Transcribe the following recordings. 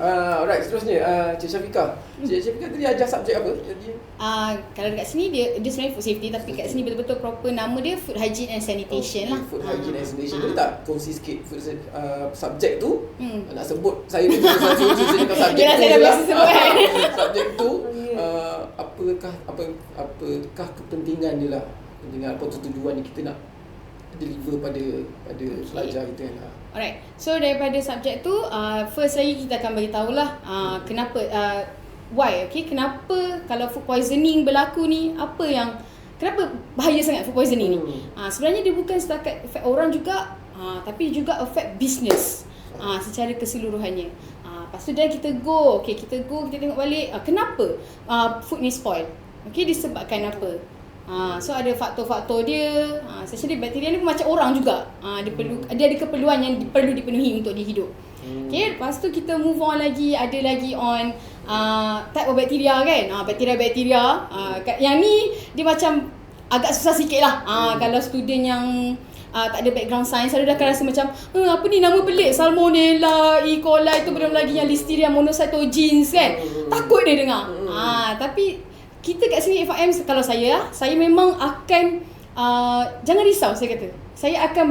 Alright, seterusnya Cik Syafiqah. Cik Syafiqah tadi ajar subjek apa tadi? Kalau dekat sini dia sebenarnya food safety, tapi kat sini betul-betul proper nama dia food hygiene and sanitation lah. Food hygiene and sanitation. Boleh tak kongsi sikit subjek tu? Nak sebut saya ni satu subjek Yalah, saya dah biasa sebut kan. Subjek tu apakah kepentingan dia lah, kepentingan apa tujuan yang kita nak deliver pada pelajar kita kan. Alright, so daripada subjek tu, first lagi kita akan bagi tahulah kenapa, why, okay, kenapa kalau food poisoning berlaku ni, kenapa bahaya sangat food poisoning ni. Sebenarnya dia bukan setakat affect orang juga, tapi juga affect business secara keseluruhannya. Lepas tu dan kita tengok balik kenapa food ni spoil. Okay, disebabkan apa? So ada faktor-faktor dia. Especially bakteria ni pun macam orang juga. Dia ada keperluan yang perlu dipenuhi untuk dia hidup. Okay, lepas tu kita move on lagi, ada lagi on type of bacteria kan. Bakteria-bakteria yang ni dia macam agak susah sikit lah. Kalau student yang tak ada background science, selalu dah akan rasa macam apa ni nama pelik, Salmonella, E. coli, tu belum lagi yang Listeria monocytogenes kan. Takut dia dengar. Tapi kita kat sini FIM, kalau saya memang akan jangan risau, saya kata. Saya akan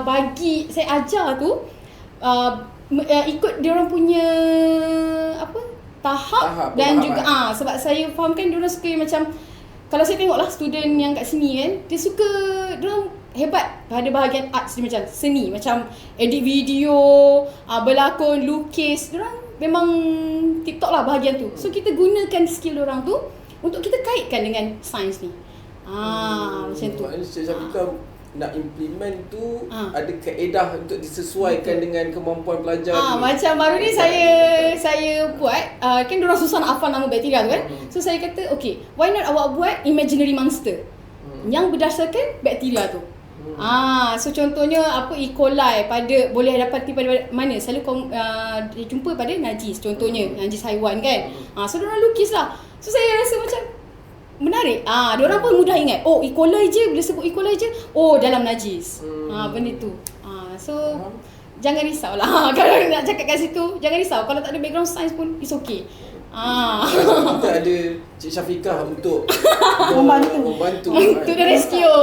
bagi saya ajar tu ikut dia orang punya tahap dan juga sebab saya fahamkan dia orang suka macam, kalau saya tengoklah student yang kat sini kan, dia suka, dia orang hebat pada bahagian arts, dia macam seni, macam edit video, berlakon, lukis, dia orang memang TikTok lah bahagian tu. So kita gunakan skill dia orang tu untuk kita kaitkan dengan sains ni. Macam tu. Maknanya Cik Syafiqah nak implement tu ada kaedah untuk disesuaikan dengan kemampuan pelajar tu. Macam baru ni saya buat, kan diorang susah nak hafal nama bakteria tu kan. So saya kata, okay, why not awak buat imaginary monster yang berdasarkan bakteria tu. So contohnya E. coli boleh dapati pada mana? Selalu jumpa pada najis, contohnya najis haiwan kan. So diorang lukis lah. So saya rasa macam menarik. Diorang pun mudah ingat. E. coli je, bila sebut E. coli je, dalam najis. Benda tu. So jangan risau lah. Kalau nak cakap kat situ, jangan risau. Kalau tak ada background science pun it's okay. Kita ada Cik Syafiqah untuk membantu the rescue.